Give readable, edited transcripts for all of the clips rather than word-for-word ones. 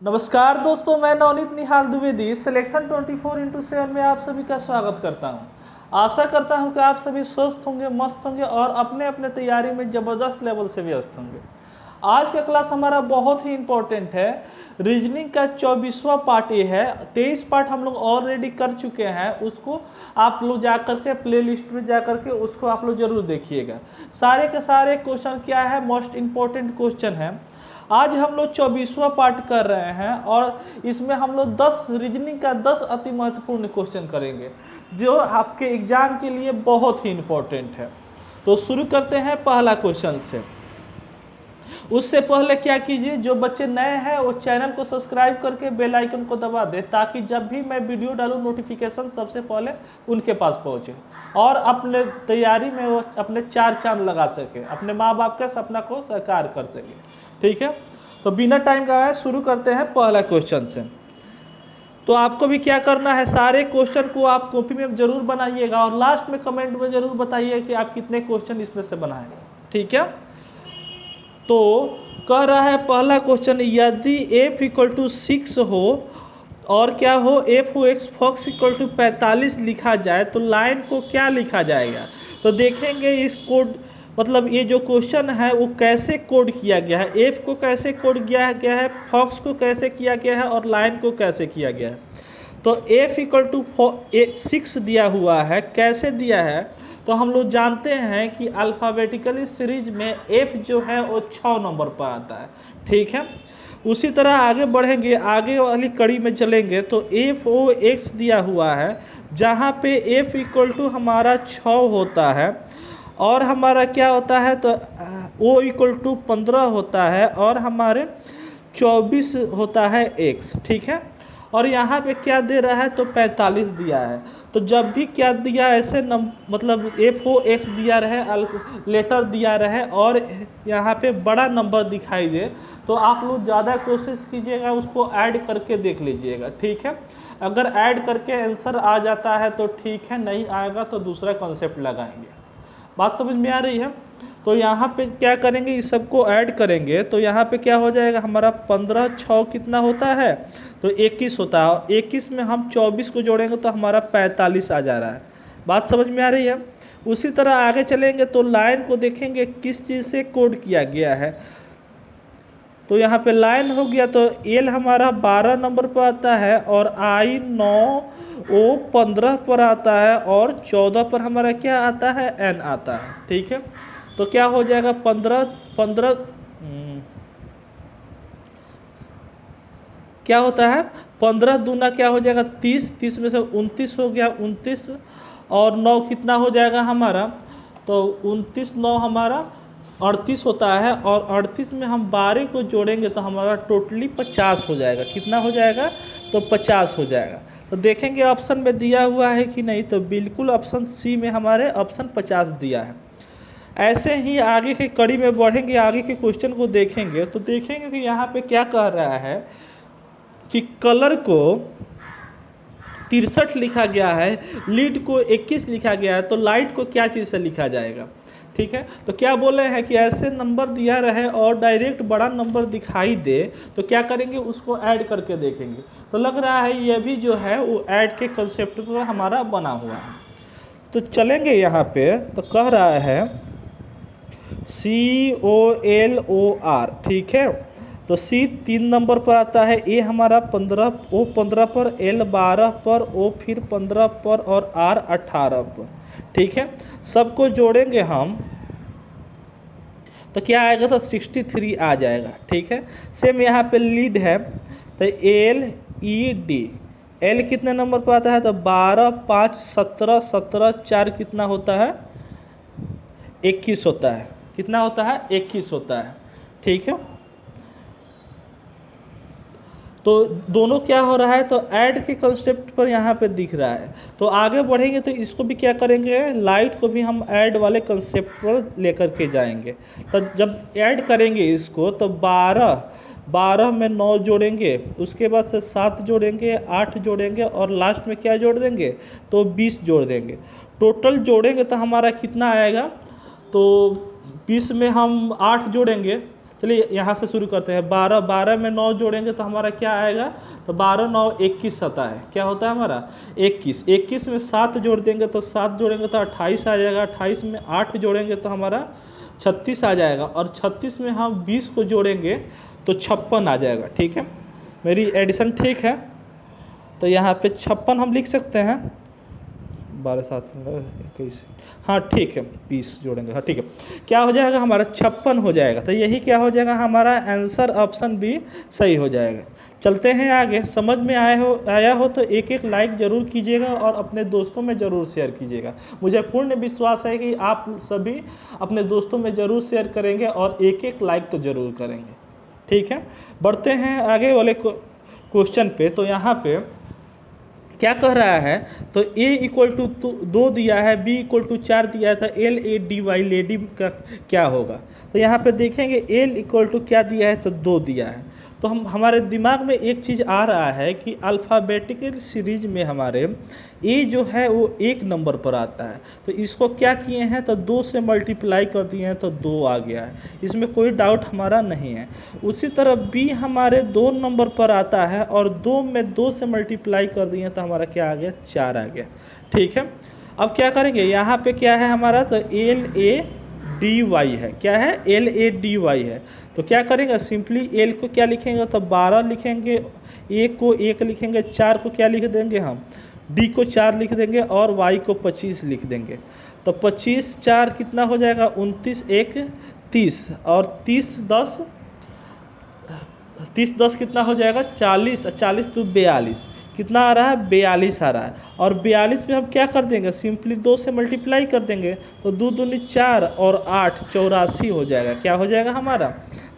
नमस्कार दोस्तों, मैं नवनीत निहाल द्विवेदी सिलेक्शन 24x7 में आप सभी का स्वागत करता हूं। आशा करता हूं कि आप सभी स्वस्थ होंगे, मस्त होंगे और अपने अपने तैयारी में ज़बरदस्त लेवल से व्यस्त होंगे। आज का क्लास हमारा बहुत ही इम्पोर्टेंट है। रीजनिंग का 24वां पार्ट ये है। 23 पार्ट हम लोग ऑलरेडी कर चुके हैं, उसको आप लोग जा करके प्ले लिस्ट में जा करके उसको आप लोग जरूर देखिएगा। सारे के सारे क्वेश्चन क्या है, मोस्ट इम्पोर्टेंट क्वेश्चन है। आज हम लोग 24वां पार्ट कर रहे हैं और इसमें हम लोग 10 रीजनिंग का 10 अति महत्वपूर्ण क्वेश्चन करेंगे जो आपके एग्जाम के लिए बहुत ही इम्पोर्टेंट है। तो शुरू करते हैं पहला क्वेश्चन से। उससे पहले क्या कीजिए, जो बच्चे नए हैं वो चैनल को सब्सक्राइब करके बेल आइकन को दबा दे ताकि जब भी मैं वीडियो डालूं नोटिफिकेशन सबसे पहले उनके पास पहुंचे और अपने तैयारी में वो अपने 4 चांद लगा सके, अपने माँ बाप के सपना को साकार कर सके। ठीक है, तो बिना टाइम गवाए शुरू करते हैं पहला क्वेश्चन से। तो आपको भी क्या करना है, सारे क्वेश्चन को आप कॉपी में जरूर बनाइएगा और लास्ट में कमेंट में जरूर बताइए कि आप कितने क्वेश्चन इसमें से बनाए। ठीक है, तो कह रहा है पहला क्वेश्चन, यदि f = 6 हो और क्या हो f(x) x = 45 लिखा जाए तो लाइन को क्या लिखा जाएगा। तो देखेंगे इस कोड, मतलब ये जो क्वेश्चन है वो कैसे कोड किया गया है, f को कैसे कोड किया गया है, फॉक्स को कैसे किया गया है और लाइन को कैसे किया गया है। तो f = 6 दिया हुआ है, कैसे दिया है तो हम लोग जानते हैं कि अल्फ़ाबेटिकली सीरीज में f जो है वो 6 नंबर पर आता है। ठीक है, उसी तरह आगे बढ़ेंगे, आगे वाली कड़ी में चलेंगे तो f(x) दिया हुआ है जहाँ पे f = हमारा 6 होता है और हमारा क्या होता है तो o = 15 होता है और हमारे 24 होता है x। ठीक है, और यहाँ पे क्या दे रहा है तो 45 दिया है। तो जब भी क्या दिया ऐसे मतलब f(x) दिया रहे, लेटर दिया रहे और यहाँ पे बड़ा नंबर दिखाई दे तो आप लोग ज़्यादा कोशिश कीजिएगा उसको ऐड करके देख लीजिएगा। ठीक है, अगर ऐड करके आंसर आ जाता है तो ठीक है, नहीं आएगा तो दूसरा कॉन्सेप्ट लगाएंगे। बात समझ में आ रही है। तो यहाँ पे क्या करेंगे, इस सबको ऐड करेंगे तो यहाँ पे क्या हो जाएगा, हमारा 15 6 कितना होता है तो 21 होता है और 21 में हम 24 को जोड़ेंगे तो हमारा 45 आ जा रहा है। बात समझ में आ रही है। उसी तरह आगे चलेंगे तो लाइन को देखेंगे किस चीज़ से कोड किया गया है। तो यहाँ पे लाइन हो गया तो एल हमारा 12 नंबर पर आता है और आई 9, ओ 15 पर आता है और 14 पर हमारा क्या आता है, एन आता है। ठीक है, तो क्या हो जाएगा 15 क्या होता है 15 दूना क्या हो जाएगा 30, 30 में से 29 हो गया 29 और 9 कितना हो जाएगा हमारा, तो 29 9 हमारा 38 होता है और 38 में हम 12 को जोड़ेंगे तो हमारा टोटली 50 हो जाएगा। कितना हो जाएगा तो 50 हो जाएगा। तो देखेंगे ऑप्शन में दिया हुआ है कि नहीं, तो बिल्कुल ऑप्शन सी में हमारे ऑप्शन 50 दिया है। ऐसे ही आगे की कड़ी में बढ़ेंगे, आगे के क्वेश्चन को देखेंगे तो देखेंगे कि यहाँ पे क्या कह रहा है कि कलर को 63 लिखा गया है, लीड को 21 लिखा गया है, तो लाइट को क्या चीज़ से लिखा जाएगा। ठीक है, तो क्या बोले हैं कि ऐसे नंबर दिया रहे और डायरेक्ट बड़ा नंबर दिखाई दे तो क्या करेंगे, उसको ऐड करके देखेंगे। तो लग रहा है ये भी जो है वो ऐड के कंसेप्ट पर हमारा बना हुआ है। तो चलेंगे यहाँ पे, तो कह रहा है COLOR। ठीक है, तो C 3 नंबर पर आता है, ए हमारा 15, O 15 पर, L 12 पर, O फिर 15 पर और R 18 पर। ठीक है, सबको जोड़ेंगे हम तो क्या आएगा तो 63 आ जाएगा। ठीक है, सेम यहाँ पे लीड है तो LED, L कितने नंबर पर आता है तो 12 5 17 17 4 कितना होता है 21 होता है। कितना होता है 21 होता है। ठीक है, तो दोनों क्या हो रहा है तो ऐड के कंसेप्ट पर यहाँ पे दिख रहा है। तो आगे बढ़ेंगे तो इसको भी क्या करेंगे, लाइट को भी हम ऐड वाले कंसेप्ट पर लेकर के जाएंगे। तो जब ऐड करेंगे इसको तो 12 में 9 जोड़ेंगे, उसके बाद से 7 जोड़ेंगे, 8 जोड़ेंगे और लास्ट में क्या जोड़ देंगे तो 20 जोड़ देंगे। टोटल जोड़ेंगे तो हमारा कितना आएगा तो 20 में हम 8 जोड़ेंगे चलिए यहाँ से शुरू करते हैं। 12 12 में 9 जोड़ेंगे तो हमारा क्या आएगा, तो 12 9 21 आता है। क्या होता है हमारा 21। 21 में 7 जोड़ देंगे तो 7 जोड़ेंगे तो 28 आ जाएगा। 28 में 8 जोड़ेंगे तो हमारा 36 आ जाएगा। और 36 में हम 20 को जोड़ेंगे तो 56 आ जाएगा। ठीक है, मेरी एडिशन ठीक है। तो यहाँ पे 56 हम लिख सकते हैं। 12 7 21, हाँ ठीक है, 20 जोड़ेंगे, हाँ ठीक है। क्या हो जाएगा हमारा 56 हो जाएगा। तो यही क्या हो जाएगा हमारा आंसर, ऑप्शन बी सही हो जाएगा। चलते हैं आगे। समझ में आया हो तो एक एक लाइक ज़रूर कीजिएगा और अपने दोस्तों में ज़रूर शेयर कीजिएगा। मुझे पूर्ण विश्वास है कि आप सभी अपने दोस्तों में ज़रूर शेयर करेंगे और एक एक लाइक तो ज़रूर करेंगे। ठीक है, बढ़ते हैं आगे वाले क्वेश्चन पे। तो यहाँ पे क्या कह रहा है, तो a इक्वल टू 2 दिया है, b इक्वल टू 4 दिया था, L A D Y lady का क्या होगा। तो यहाँ पे देखेंगे l इक्वल टू क्या दिया है, तो 2 दिया है। तो हमारे दिमाग में एक चीज़ आ रहा है कि अल्फ़ाबेटिकल सीरीज में हमारे a जो है वो 1 नंबर पर आता है। तो इसको क्या किए हैं, तो 2 से मल्टीप्लाई कर दिए हैं तो 2 आ गया है, इसमें कोई डाउट हमारा नहीं है। उसी तरह b हमारे 2 नंबर पर आता है और 2 में 2 से मल्टीप्लाई कर दिए तो हमारा क्या आ गया, 4 आ गया। ठीक है, अब क्या करेंगे, यहाँ पे क्या है हमारा, तो एल ए डी वाई है। क्या है, एल ए डी वाई है। तो क्या करेंगे, सिंपली एल को क्या लिखेंगे, तो 12 लिखेंगे, ए को 1 लिखेंगे, 4 को क्या लिख देंगे हम, डी को 4 लिख देंगे और वाई को 25 लिख देंगे। तो 25 4 कितना हो जाएगा, 29 1 30 और 30 10 कितना हो जाएगा, 40। 40 टू 42 कितना आ रहा है, 42 आ रहा है। और 42 में हम क्या कर देंगे, सिंपली 2 से मल्टीप्लाई कर देंगे तो 2 दूनी 4 और 8 84 हो जाएगा। क्या हो जाएगा हमारा,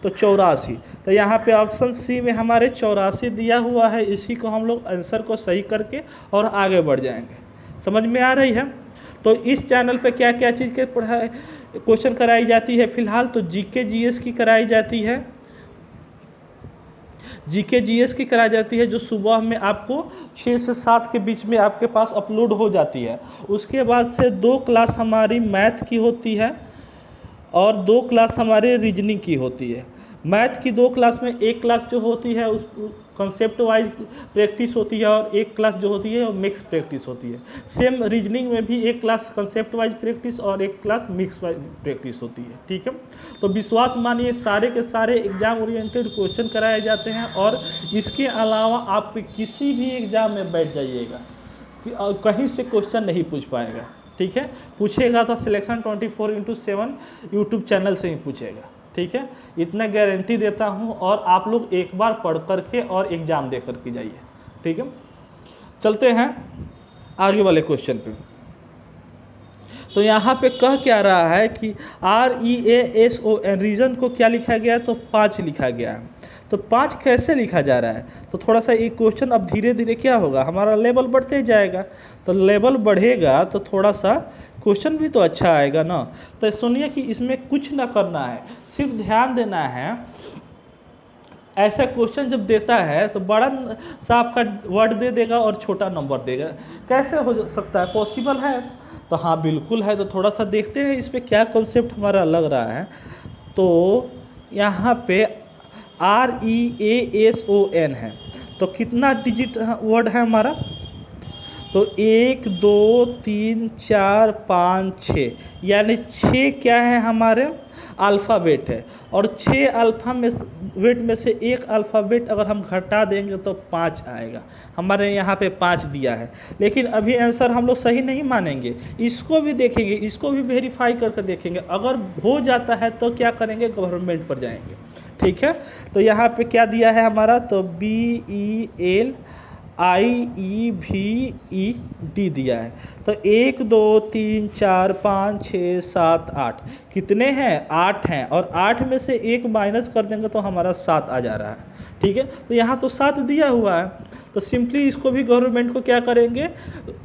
तो 84। तो यहाँ पे ऑप्शन सी में हमारे 84 दिया हुआ है। इसी को हम लोग आंसर को सही करके और आगे बढ़ जाएंगे। समझ में आ रही है। तो इस चैनल पे क्या क्या चीज़ के पढ़ाई क्वेश्चन कराई जाती है फिलहाल, तो जीके जीएस की कराई जाती है, जीके जीएस की कराई जाती है, जो सुबह में आपको 6 से 7 के बीच में आपके पास अपलोड हो जाती है। उसके बाद से 2 क्लास हमारी मैथ की होती है और 2 क्लास हमारे रीजनिंग की होती है। मैथ की 2 क्लास में एक क्लास जो होती है उस कंसेप्ट वाइज प्रैक्टिस होती है और एक क्लास जो होती है वो मिक्स प्रैक्टिस होती है। सेम रीजनिंग में भी एक क्लास कंसेप्ट वाइज प्रैक्टिस और एक क्लास मिक्स वाइज प्रैक्टिस होती है। ठीक है, तो विश्वास मानिए सारे के सारे एग्जाम ओरिएंटेड क्वेश्चन कराए जाते हैं। और इसके अलावा आप किसी भी एग्ज़ाम में बैठ जाइएगा कि कहीं से क्वेश्चन नहीं पूछ पाएगा। ठीक है, पूछेगा तो सिलेक्शन 24/7 यूट्यूब चैनल से ही पूछेगा। ठीक है, इतना गारंटी देता हूँ। और आप लोग एक बार पढ़ करके और एग्ज़ाम दे करके जाइए। ठीक है, चलते हैं आगे वाले क्वेश्चन पे। तो यहाँ पे कह क्या रहा है कि REASON रीजन को क्या लिखा गया है, तो 5 लिखा गया है। तो 5 कैसे लिखा जा रहा है, तो थोड़ा सा ये क्वेश्चन अब धीरे धीरे क्या होगा, हमारा लेवल बढ़ते जाएगा। तो लेवल बढ़ेगा तो थोड़ा सा क्वेश्चन भी तो अच्छा आएगा ना। तो सुनिए कि इसमें कुछ ना करना है, सिर्फ ध्यान देना है। ऐसा क्वेश्चन जब देता है तो बड़ा सा आपका वर्ड दे देगा और छोटा नंबर देगा। कैसे हो सकता है, पॉसिबल है, तो हाँ बिल्कुल है। तो थोड़ा सा देखते हैं इस पर क्या कॉन्सेप्ट हमारा लग रहा है। तो यहाँ पे REASON है, तो कितना डिजिट वर्ड है हमारा, तो 1 2 3 4 5 6, यानी 6 क्या है हमारे अल्फ़ाबेट है। और 6 अल्फ़ाबेट में से एक अल्फ़ाबेट अगर हम घटा देंगे तो 5 आएगा। हमारे यहाँ पे 5 दिया है, लेकिन अभी आंसर हम लोग सही नहीं मानेंगे, इसको भी देखेंगे, इसको भी वेरीफाई करके देखेंगे। अगर हो जाता है तो क्या करेंगे, गवर्नमेंट पर जाएंगे। ठीक है, तो यहाँ पे क्या दिया है हमारा, तो BELIEVED दिया है। तो 1 2 3 4 5 6 7 8 कितने हैं, 8 हैं। और 8 में से 1 माइनस कर देंगे तो हमारा 7 आ जा रहा है। ठीक है, तो यहाँ तो 7 दिया हुआ है, तो सिंपली इसको भी गवर्नमेंट को क्या करेंगे,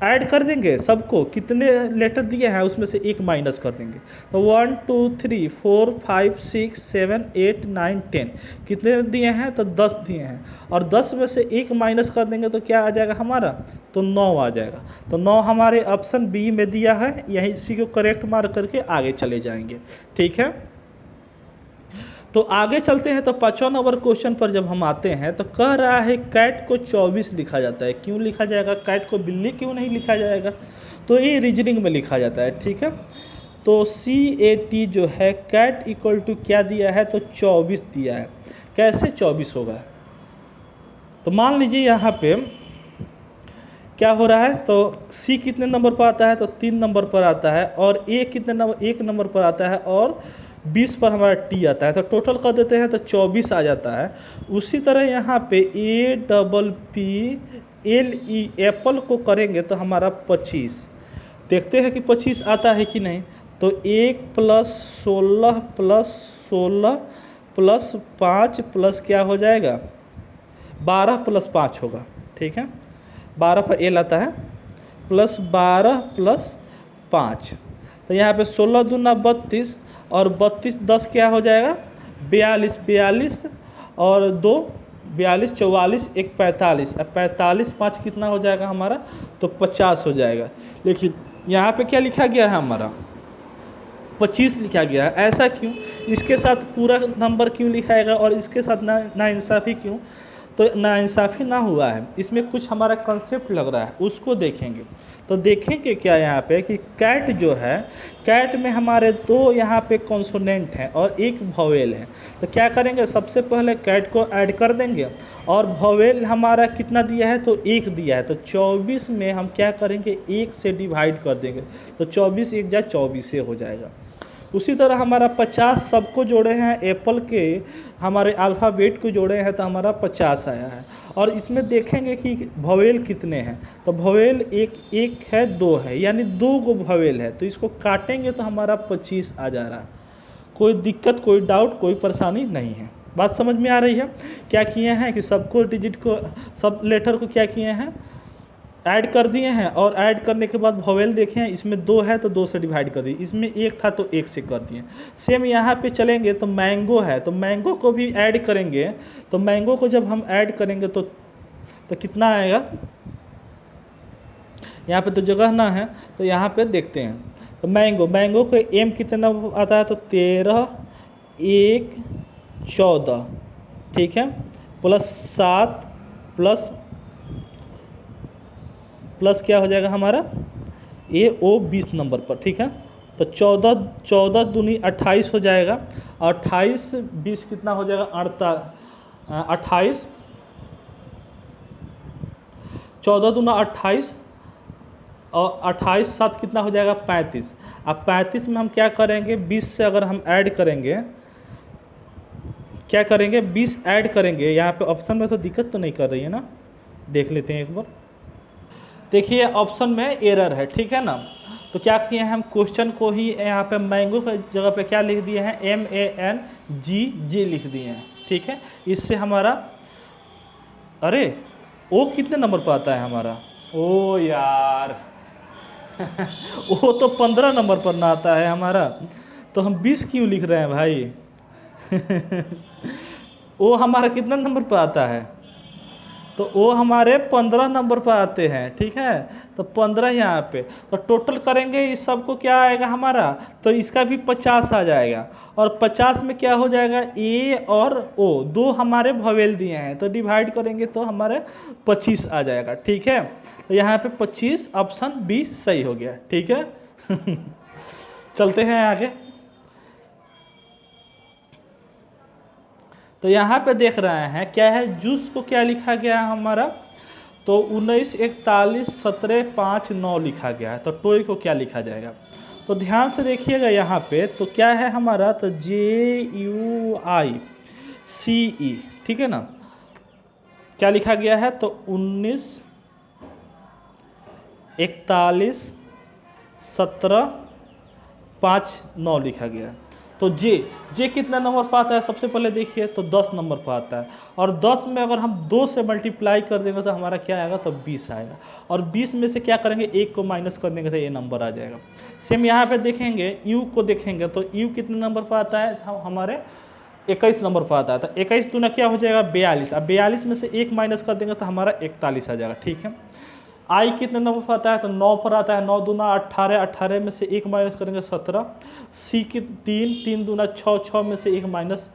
ऐड कर देंगे सबको, कितने लेटर दिए हैं उसमें से 1 माइनस कर देंगे। तो 1 2 3 4 5 6 7 8 9 10 कितने दिए हैं, तो 10 दिए हैं। और 10 में से 1 माइनस कर देंगे तो क्या आ जाएगा हमारा, तो 9 आ जाएगा। तो 9 हमारे ऑप्शन बी में दिया है। यही इसी को करेक्ट मार्क करके आगे चले जाएंगे। ठीक है, तो आगे चलते हैं। तो 5वां नंबर क्वेश्चन पर जब हम आते हैं तो कह रहा है कैट को 24 लिखा जाता है। क्यों लिखा जाएगा? कैट को बिल्ली क्यों नहीं लिखा जाएगा? तो ये रीजनिंग में लिखा जाता है, ठीक है। तो CAT जो है कैट इक्वल टू क्या दिया है? तो 24 दिया है। कैसे 24 होगा? तो मान लीजिए यहाँ पे क्या हो रहा है, तो C कितने नंबर पर आता है? तो 3 नंबर पर आता है। और A कितने नंबर? 1 नंबर पर आता है। और 20 पर हमारा T आता है। तो टोटल कर देते हैं तो 24 आ जाता है। उसी तरह यहाँ पे APPLE एप्पल को करेंगे तो हमारा 25। देखते हैं कि 25 आता है कि नहीं। तो 1 + 16 + 16 + 5 प्लस क्या हो जाएगा? 12 + 5 होगा, ठीक है। 12 पर L आता है, प्लस 12 + 5। तो यहाँ पे 16 दूना 32 और 32 10 क्या हो जाएगा? 42। 42 और 2 42, 44, 1 45। अब 45 5 कितना हो जाएगा हमारा? तो 50 हो जाएगा। लेकिन यहाँ पे क्या लिखा गया है हमारा? 25 लिखा गया है। ऐसा क्यों? इसके साथ पूरा नंबर क्यों लिखाएगा और इसके साथ नाइंसाफ़ी क्यों? तो नाइंसाफ़ी ना हुआ है, इसमें कुछ हमारा कंसेप्ट लग रहा है, उसको देखेंगे। तो देखेंगे क्या यहाँ पे कि कैट जो है, कैट में हमारे 2 यहाँ पे कॉन्सोनेंट हैं और 1 वोवेल है। तो क्या करेंगे? सबसे पहले कैट को ऐड कर देंगे और वोवेल हमारा कितना दिया है? तो 1 दिया है। तो 24 में हम क्या करेंगे? 1 से डिवाइड कर देंगे। तो 24 1 जा 24 से हो जाएगा। उसी तरह हमारा 50 सबको जोड़े हैं, एप्पल के हमारे अल्फ़ाबेट को जोड़े हैं तो हमारा 50 आया है। और इसमें देखेंगे कि वोवेल कितने हैं। तो वोवेल एक है, 2 है, यानी 2 गो वोवेल है। तो इसको काटेंगे तो हमारा 25 आ जा रहा है। कोई दिक्कत, कोई डाउट, कोई परेशानी नहीं है। बात समझ में आ रही है? क्या किए हैं कि सबको डिजिट को, सब लेटर को क्या किए हैं? ऐड कर दिए हैं। और ऐड करने के बाद वोवेल देखें, इसमें 2 है तो 2 से डिवाइड कर दिए। इसमें 1 था तो 1 से कर दिए। सेम यहाँ पे चलेंगे तो मैंगो है, तो मैंगो को भी ऐड करेंगे। तो मैंगो को जब हम ऐड करेंगे तो कितना आएगा? यहाँ पे तो जगह ना है, तो यहाँ पे देखते हैं। तो मैंगो को M कितना आता है? तो 13 1 14, ठीक है, प्लस 7 प्लस क्या हो जाएगा हमारा? AO 20 नंबर पर, ठीक है। तो 14 दूनी 28 हो जाएगा। 28 20 कितना हो जाएगा? 28। 14 दूना 28 और 28 7 कितना हो जाएगा? 35। अब 35 में हम क्या करेंगे? 20 से अगर हम ऐड करेंगे, क्या करेंगे? 20 ऐड करेंगे। यहाँ पे ऑप्शन में तो दिक्कत तो नहीं कर रही है ना? देख लेते हैं एक बार। देखिए ऑप्शन में एरर है, ठीक है ना। तो क्या किए हैं हम? क्वेश्चन को ही यहाँ पे मैंगो की जगह पे क्या लिख दिए हैं? MANGG लिख दिए हैं, ठीक है। इससे हमारा, अरे ओ कितने नंबर पर आता है हमारा? ओ यार वो तो 15 नंबर पर ना आता है हमारा। तो हम 20 क्यों लिख रहे हैं भाई? वो हमारा कितना नंबर पर आता है? तो वो हमारे 15 नंबर पर आते हैं, ठीक है। तो 15 यहाँ पे, तो टोटल करेंगे इस सब को क्या आएगा हमारा? तो इसका भी 50 आ जाएगा। और 50 में क्या हो जाएगा? A और O 2 हमारे वोवेल दिए हैं, तो डिवाइड करेंगे तो हमारे 25 आ जाएगा, ठीक है। तो यहाँ पे 25 ऑप्शन B सही हो गया, ठीक है। चलते हैं आगे। तो यहाँ पे देख रहे हैं क्या है? जूस को क्या लिखा गया है हमारा? तो 19 41 17 5 9 लिखा गया है। तो टॉय को क्या लिखा जाएगा? तो ध्यान से देखिएगा यहाँ पे, तो क्या है हमारा? तो JUICE, ठीक है ना। क्या लिखा गया है? तो 19 41 17 5 9 लिखा गया है। तो जे कितना नंबर पर आता है? सबसे पहले देखिए तो 10 नंबर पर आता है। और 10 में अगर हम 2 से मल्टीप्लाई कर देंगे तो हमारा क्या आएगा? तो 20 आएगा। और 20 में से क्या करेंगे? 1 को माइनस कर देंगे तो ये नंबर आ जाएगा। सेम यहाँ पे देखेंगे, यू को देखेंगे तो यू कितने नंबर पर आता है? हमारे 21 नंबर पर आता है। तो 21 दूना क्या हो जाएगा? 42। अब 42 में से 1 माइनस कर देंगे तो हमारा 41 आ जाएगा, ठीक है। आई कितने नंबर पर आता है? तो 9 पर आता है। 9 दूना 18, 18 में से 1 माइनस करेंगे 17। सी की 3 दूना 6, 6 में से 1 माइनस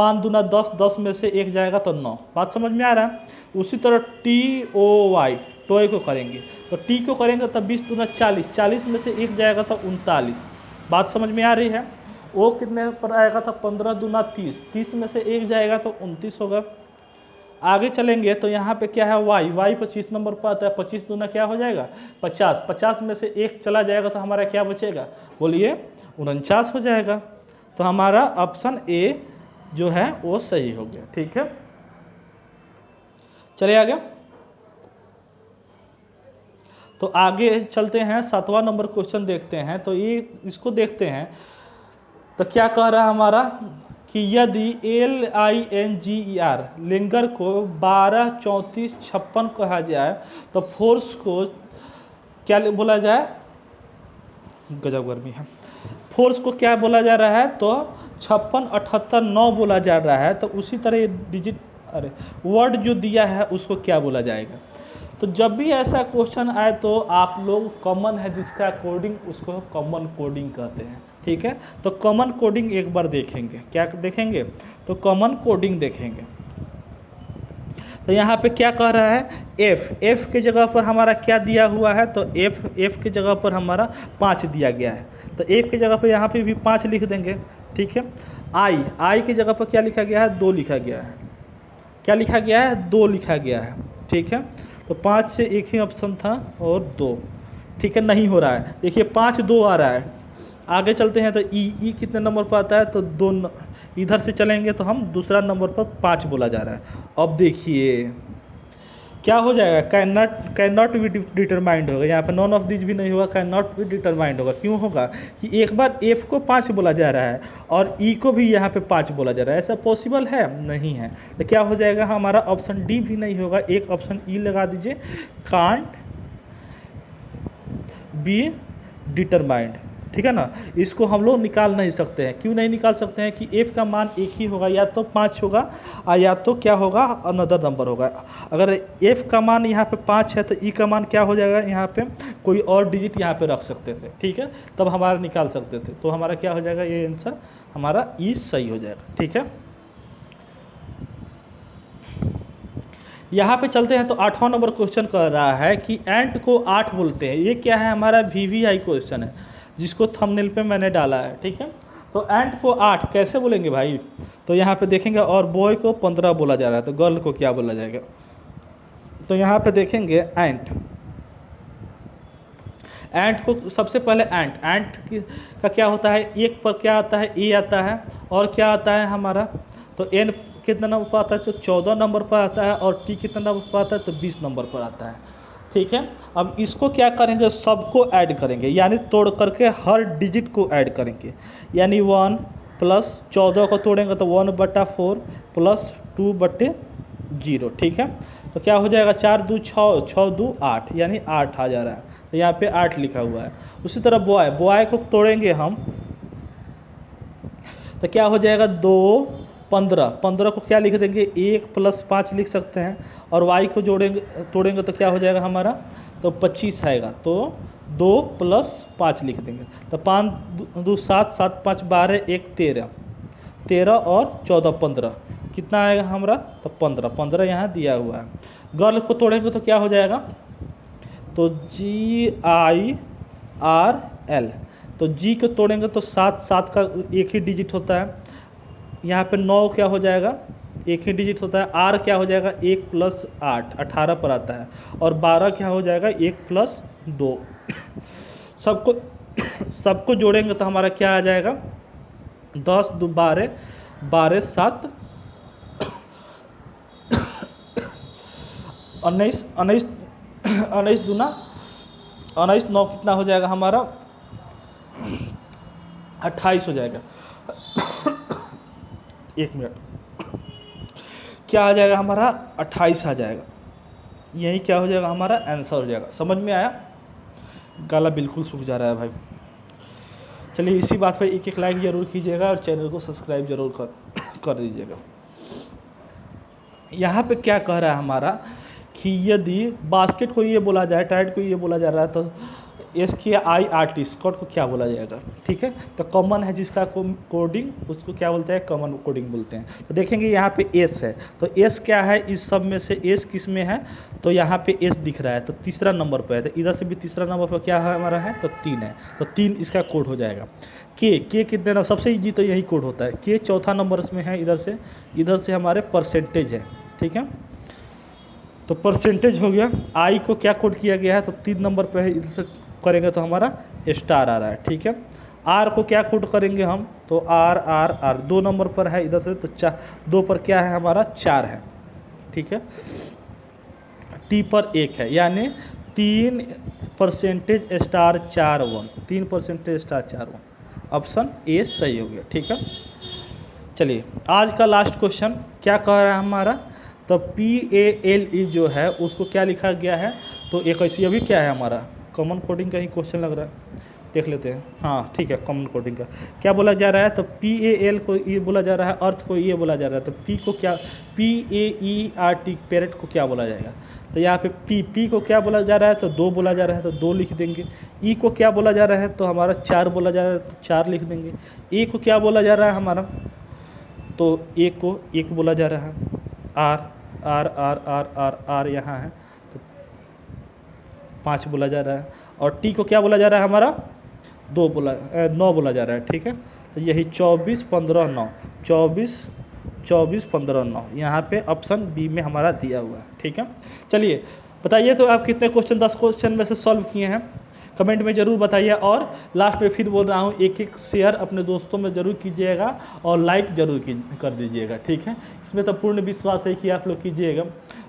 5 दूना 10, 10 में से 1 जाएगा तो 9। बात समझ में आ रहा है। उसी तरह TOY टॉय को करेंगे तो टी को करेंगे तो 20 दूना 40, 40 में से 1 जाएगा तो 39। बात समझ में आ रही है। वो कितने पर आएगा था 15 दूना 30, 30 में से 1 जाएगा तो 29 होगा। आगे चलेंगे तो यहाँ पे क्या है वाई, वाई 25 नंबर पर आता है। 25 दूना क्या हो जाएगा 50, 50 में से 1 चला जाएगा तो हमारा क्या बचेगा बोलिए 49 हो जाएगा। तो हमारा ऑप्शन ए जो है वो सही हो गया। ठीक है, चलिए आगे। तो आगे चलते हैं 7वां नंबर क्वेश्चन देखते हैं। तो ये इसको देखते हैं तो क्या कह रहा है हमारा कि यदि LINGER लिंगर को 12, 34, 56 कहा जाए तो फोर्स को क्या बोला जाए, गजब गर्मी है, फोर्स को क्या बोला जा रहा है तो 56, 78, 9 बोला जा रहा है। तो उसी तरह डिजिट वर्ड जो दिया है उसको क्या बोला जाएगा। तो जब भी ऐसा क्वेश्चन आए तो आप लोग कॉमन है जिसका कोडिंग उसको कॉमन कोडिंग कहते हैं। ठीक है, तो कॉमन कोडिंग एक बार देखेंगे। क्या देखेंगे तो कॉमन कोडिंग देखेंगे। तो यहाँ पे क्या कह रहा है एफ के जगह पर हमारा क्या दिया हुआ है तो एफ के जगह पर हमारा 5 दिया गया है। तो एफ की जगह पर यहाँ पे भी 5 लिख देंगे। ठीक है, आई की जगह पर क्या लिखा गया है 2 लिखा गया है। क्या लिखा गया है 2 लिखा गया है। ठीक है, तो 5 से एक ही ऑप्शन था और 2। ठीक है, नहीं हो रहा है, देखिए 5 2 आ रहा है। आगे चलते हैं तो ई कितने नंबर पर आता है तो 2, इधर से चलेंगे तो हम दूसरा नंबर पर 5 बोला जा रहा है। अब देखिए क्या हो जाएगा कैन नॉट बी डिटरमाइंड होगा, यहाँ पे नॉन ऑफ दिस भी नहीं होगा, कैन नॉट बी डिटरमाइंड होगा। क्यों होगा कि एक बार एफ को 5 बोला जा रहा है और ई को भी यहाँ पे 5 बोला जा रहा है। ऐसा पॉसिबल है नहीं है। तो क्या हो जाएगा हमारा ऑप्शन डी भी नहीं होगा, एक ऑप्शन ई लगा दीजिए, कांट बी डिटरमाइंड। ठीक है ना, इसको हम लोग निकाल नहीं सकते हैं। क्यों नहीं निकाल सकते हैं कि एफ का मान एक ही होगा, या तो 5 होगा और या तो क्या होगा अनदर नंबर होगा। अगर एफ का मान यहाँ पे 5 है तो ई का मान क्या हो जाएगा, यहाँ पे कोई और डिजिट यहाँ पे रख सकते थे। ठीक है, तब हमारा निकाल सकते थे। तो हमारा क्या हो जाएगा, ये आंसर हमारा ई सही हो जाएगा। ठीक है, यहाँ पे चलते हैं तो 8वां नंबर क्वेश्चन कह रहा है कि एंट को 8 बोलते हैं। ये क्या है हमारा VVI क्वेश्चन है जिसको थंबनेल पे मैंने डाला है। ठीक है, तो एंट को 8 कैसे बोलेंगे भाई, तो यहाँ पे देखेंगे और बॉय को 15 बोला जा रहा है तो गर्ल को क्या बोला जाएगा। तो यहाँ पे देखेंगे एंट को सबसे पहले एंट का क्या होता है, एक पर क्या आता है ए आता है और क्या आता है हमारा तो एन कितना नंबर पर आता है तो 14 नंबर पर आता है और टी कितना नंबर पर आता है तो 20 नंबर पर आता है। ठीक है, अब इसको क्या करेंगे सबको ऐड करेंगे, यानी तोड़ करके हर डिजिट को ऐड करेंगे। यानी 1 प्लस 14 को तोड़ेंगे तो 1/4 प्लस 2/0। ठीक है, तो क्या हो जाएगा 4 2 6, 6 2 8, यानी 8 आ जा रहा है। तो यहाँ पे 8 लिखा हुआ है। उसी तरह बॉय को तोड़ेंगे हम तो क्या हो जाएगा 2 15, 15 को क्या लिख देंगे 1 प्लस 5 लिख सकते हैं और वाई को तोड़ेंगे तो क्या हो जाएगा हमारा तो 25 आएगा। तो 2 प्लस 5 लिख देंगे तो 5 2 7, 7 5 12, 1 13, 13 और 14 15, कितना आएगा हमारा तो 15, 15 यहाँ दिया हुआ है। गर्ल को तोड़ेंगे तो क्या हो जाएगा तो GIRL, तो जी को तोड़ेंगे तो 7, 7 का एक ही डिजिट होता है। यहाँ पे 9 क्या हो जाएगा एक ही डिजिट होता है। आर क्या हो जाएगा 1 प्लस 8 18 पर आता है और 12 क्या हो जाएगा 1 प्लस 2। सबको जोड़ेंगे तो हमारा क्या आ जाएगा 10 2 12, 12 7 19, 19 दूना 19, 9 कितना हो जाएगा हमारा 28 हो जाएगा। 1 मिनट, क्या आ जाएगा हमारा 28 आ जाएगा। यही क्या हो जाएगा हमारा आंसर हो जाएगा। समझ में आया, गला बिल्कुल सूख जा रहा है भाई। चलिए इसी बात पे एक लाइक ज़रूर कीजिएगा और चैनल को सब्सक्राइब जरूर कर दीजिएगा। यहाँ पे क्या कह रहा है हमारा कि यदि बास्केट को ये बोला जाए, टाइट को ये बोला जा रहा है तो SKIRT स्कॉट को क्या बोला जाएगा, ठीक है। तो कॉमन है जिसका कोडिंग उसको क्या बोलते हैं, कॉमन कोडिंग बोलते हैं। तो देखेंगे यहाँ पे एस है, तो एस क्या है, इस सब में से एस किस में है, तो यहाँ पे एस दिख रहा है, तो तीसरा नंबर पर है। तो इधर से भी तीसरा नंबर पर क्या है हमारा है, तो 3 है, तो 3 इसका कोड हो जाएगा। के कितने नंबर, सबसे ईजी तो यही कोड होता है। के चौथा नंबर इसमें है, इधर से हमारे परसेंटेज है, ठीक है। तो परसेंटेज हो गया। आई को क्या कोड किया गया है, तो 3 नंबर पे है, इधर से करेंगे तो हमारा स्टार आ रहा है, ठीक है। आर को क्या कोड करेंगे हम, तो आर आर आर 2 नंबर पर है इधर से, तो 2 पर क्या है हमारा 4 है, ठीक है। टी पर 1 है, यानी 3% स्टार 4 1, 3% स्टार 4 1, ऑप्शन ए सही हो गया, ठीक है। चलिए आज का लास्ट क्वेश्चन क्या कह रहा है हमारा, तो PALE जो है उसको क्या लिखा गया है, तो एक ऐसी अभी क्या है हमारा कॉमन कोडिंग का ही क्वेश्चन लग रहा है, देख लेते हैं। हाँ ठीक है, कॉमन कोडिंग का क्या बोला जा रहा है, तो PAL को ये बोला जा रहा है, अर्थ को ये बोला जा रहा है, तो P को क्या, PAERT पैरेट को क्या बोला जाएगा, तो यहाँ पे P को क्या बोला जा रहा है, तो 2 बोला जा रहा है, तो 2 लिख देंगे। E को क्या बोला जा रहा है, तो हमारा 4 बोला जा रहा है, तो 4 लिख देंगे। A को क्या बोला जा रहा है हमारा, तो A को 1 बोला जा रहा है। R R R R R R यहाँ है, तो 5 बोला जा रहा है। और टी को क्या बोला जा रहा है हमारा, 9 बोला जा रहा है, ठीक है। तो यही 24 15 9, 24 15 9 यहाँ पे ऑप्शन बी में हमारा दिया हुआ है, ठीक है। चलिए बताइए तो आप कितने क्वेश्चन 10 क्वेश्चन में से सॉल्व किए हैं, कमेंट में ज़रूर बताइए। और लास्ट में फिर बोल रहा हूँ, एक शेयर अपने दोस्तों में ज़रूर कीजिएगा और लाइक ज़रूर कर दीजिएगा, ठीक है। इसमें तो पूर्ण विश्वास है कि आप लोग कीजिएगा।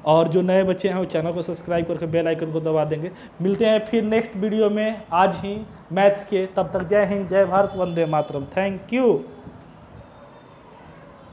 और जो नए बच्चे हैं वो चैनल को सब्सक्राइब करके बेल आइकन को दबा देंगे। मिलते हैं फिर नेक्स्ट वीडियो में आज ही मैथ के, तब तक जय हिंद, जय भारत, वंदे मातरम। Thank you.